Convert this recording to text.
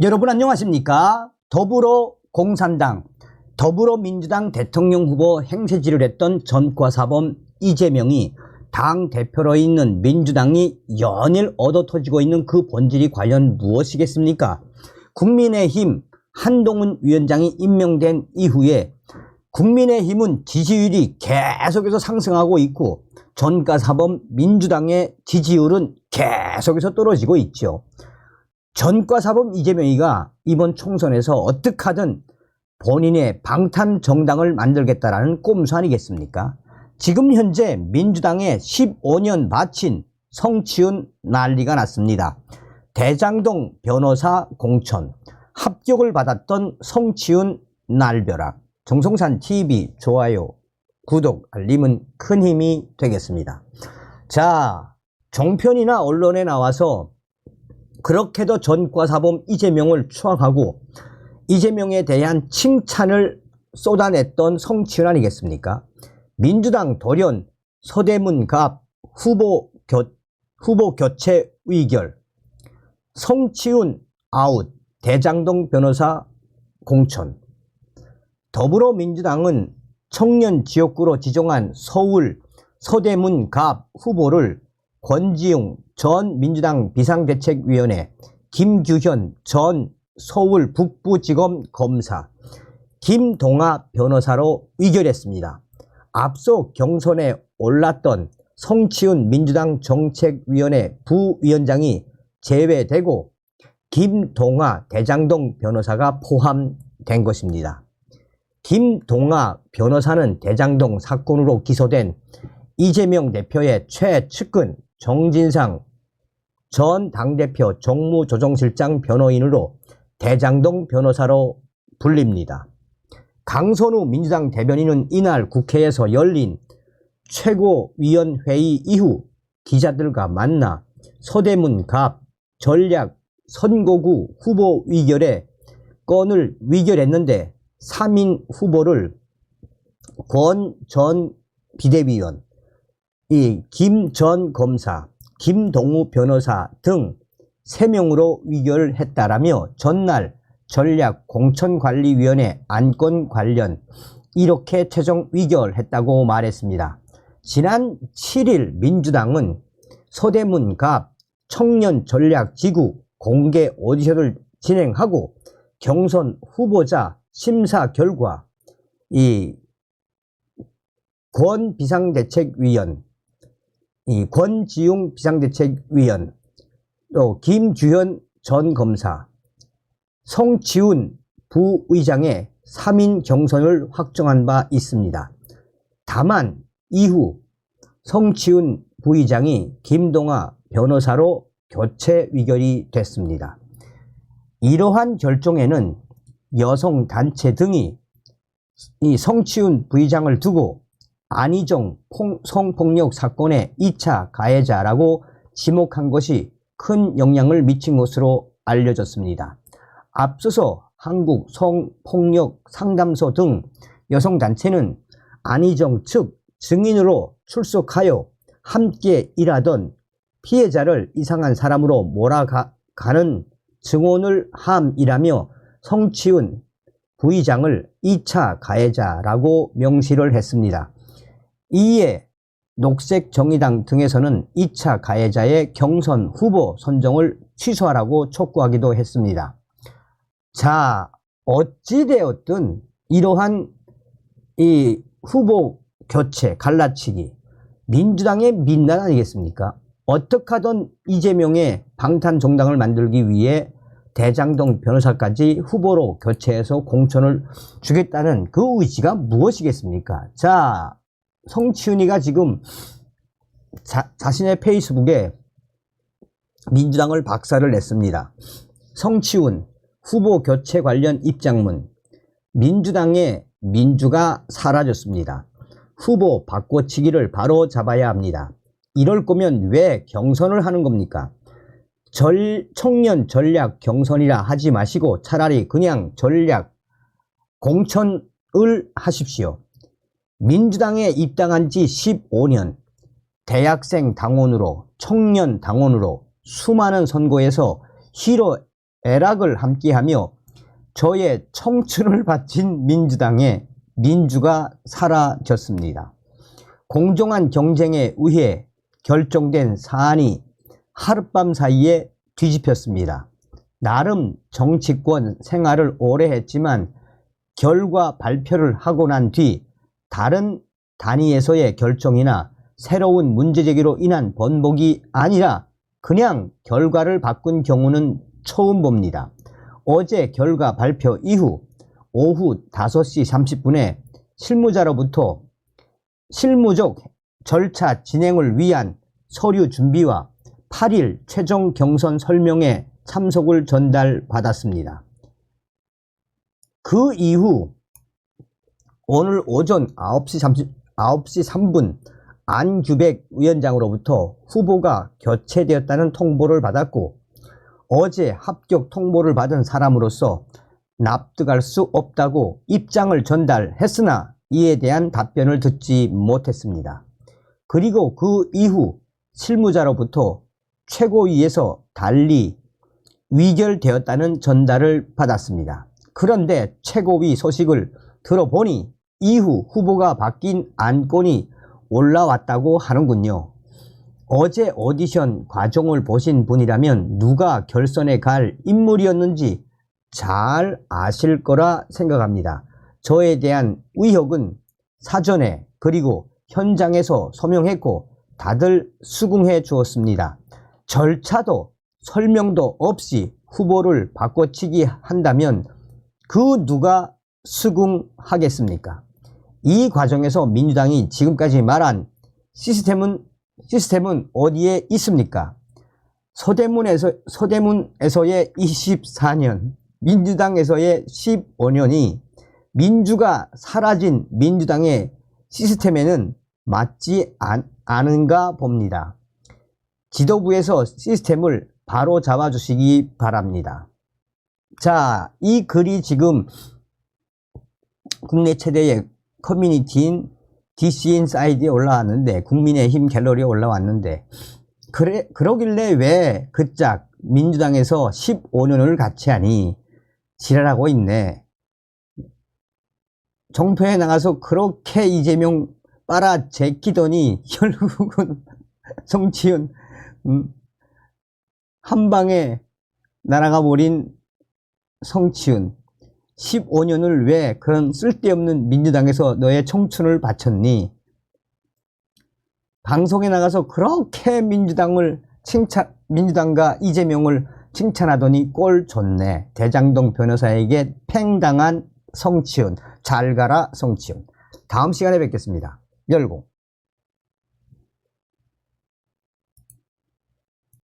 여러분 안녕하십니까? 더불어공산당, 더불어민주당 대통령 후보 행세지를 했던 전과사범 이재명이 당 대표로 있는 민주당이 연일 얻어터지고 있는 그 본질이 과연 무엇이겠습니까? 국민의힘 한동훈 위원장이 임명된 이후에 국민의힘은 지지율이 계속해서 상승하고 있고 전과사범 민주당의 지지율은 계속해서 떨어지고 있죠. 전과사범 이재명이가 이번 총선에서 어떻게 하든 본인의 방탄 정당을 만들겠다라는 꼼수 아니겠습니까? 지금 현재 민주당에 15년 바친 성취운 난리가 났습니다. 대장동 변호사 공천, 합격을 받았던 성취운 날벼락. 정성산TV 좋아요, 구독, 알림은 큰 힘이 되겠습니다. 자, 종편이나 언론에 나와서 그렇게도 전과사범 이재명을 추앙하고 이재명에 대한 칭찬을 쏟아냈던 성취운 아니겠습니까? 민주당 돌연 서대문 갑 후보 교체 의결, 성취운 아웃, 대장동 변호사 공천. 더불어민주당은 청년 지역구로 지정한 서울 서대문 갑 후보를 권지웅 전 민주당 비상대책위원회, 김규현 전 서울 북부지검 검사, 김동아 변호사로 의결했습니다. 앞서 경선에 올랐던 성취운 민주당 정책위원회 부위원장이 제외되고 김동아 대장동 변호사가 포함된 것입니다. 김동아 변호사는 대장동 사건으로 기소된 이재명 대표의 최측근 정진상 전 당대표 정무조정실장 변호인으로 대장동 변호사로 불립니다. 강선우 민주당 대변인은 이날 국회에서 열린 최고위원회의 이후 기자들과 만나 서대문 갑 전략 선거구 후보 의결에 건을 의결했는데 3인 후보를 권 전 비대위원, 김 전 검사, 김동우 변호사 등 3명으로 의결했다라며 전날 전략공천관리위원회 안건 관련 이렇게 최종 의결했다고 말했습니다. 지난 7일 민주당은 서대문 갑 청년전략지구 공개 오디션을 진행하고 경선 후보자 심사 결과 권 비상대책위원, 권지웅 비상대책위원, 또 김규현 전 검사, 성취운 부의장의 3인 경선을 확정한 바 있습니다. 다만 이후 성취운 부의장이 김동아 변호사로 교체 의결이 됐습니다. 이러한 결정에는 여성단체 등이 이 성취운 부의장을 두고 안희정 성폭력 사건의 2차 가해자라고 지목한 것이 큰 영향을 미친 것으로 알려졌습니다. 앞서서 한국 성폭력 상담소 등 여성단체는 안희정 측 증인으로 출석하여 함께 일하던 피해자를 이상한 사람으로 몰아가는 증언을 함이라며 성취운 부의장을 2차 가해자라고 명시를 했습니다. 이에 녹색정의당 등에서는 2차 가해자의 경선 후보 선정을 취소하라고 촉구하기도 했습니다. 자, 어찌되었든 이러한 이 후보 교체, 갈라치기, 민주당의 민낯 아니겠습니까? 어떻게 하든 이재명의 방탄 정당을 만들기 위해 대장동 변호사까지 후보로 교체해서 공천을 주겠다는 그 의지가 무엇이겠습니까? 자, 성취훈이가 지금 자신의 페이스북에 민주당을 박살을 냈습니다. 성취훈 후보 교체 관련 입장문, 민주당의 민주가 사라졌습니다. 후보 바꿔치기를 바로 잡아야 합니다. 이럴 거면 왜 경선을 하는 겁니까? 청년 전략 경선이라 하지 마시고 차라리 그냥 전략 공천을 하십시오. 민주당에 입당한 지 15년, 대학생 당원으로, 청년 당원으로 수많은 선거에서 애락을 함께하며 저의 청춘을 바친 민주당에 민주가 사라졌습니다. 공정한 경쟁에 의해 결정된 사안이 하룻밤 사이에 뒤집혔습니다. 나름 정치권 생활을 오래 했지만 결과 발표를 하고 난 뒤 다른 단위에서의 결정이나 새로운 문제제기로 인한 번복이 아니라 그냥 결과를 바꾼 경우는 처음 봅니다. 어제 결과 발표 이후 오후 5시 30분에 실무자로부터 실무적 절차 진행을 위한 서류 준비와 8일 최종 경선 설명회 참석을 전달받았습니다. 그 이후 오늘 오전 9시 3분 안규백 위원장으로부터 후보가 교체되었다는 통보를 받았고 어제 합격 통보를 받은 사람으로서 납득할 수 없다고 입장을 전달했으나 이에 대한 답변을 듣지 못했습니다. 그리고 그 이후 실무자로부터 최고위에서 달리 위결되었다는 전달을 받았습니다. 그런데 최고위 소식을 들어보니 이후 후보가 바뀐 안건이 올라왔다고 하는군요. 어제 오디션 과정을 보신 분이라면 누가 결선에 갈 인물이었는지 잘 아실 거라 생각합니다. 저에 대한 의혹은 사전에 그리고 현장에서 소명했고 다들 수긍해 주었습니다. 절차도 설명도 없이 후보를 바꿔치기 한다면 그 누가 수긍하겠습니까? 이 과정에서 민주당이 지금까지 말한 시스템은 어디에 있습니까? 서대문에서의 24년, 민주당에서의 15년이 민주가 사라진 민주당의 시스템에는 맞지 않은가 봅니다. 지도부에서 시스템을 바로 잡아주시기 바랍니다. 자, 이 글이 지금 국내 최대의 커뮤니티인 DC인사이드에 올라왔는데, 국민의힘 갤러리에 올라왔는데, 그러길래 왜 그짝 민주당에서 15년을 같이 하니 지랄하고 있네. 정표에 나가서 그렇게 이재명 빨아 제끼더니 결국은 정치윤 한 방에 날아가 버린 성치윤. 15년을 왜 그런 쓸데없는 민주당에서 너의 청춘을 바쳤니? 방송에 나가서 그렇게 민주당과 이재명을 칭찬하더니 꼴 좋네. 대장동 변호사에게 팽당한 성치윤. 잘 가라 성치윤. 다음 시간에 뵙겠습니다. 열공.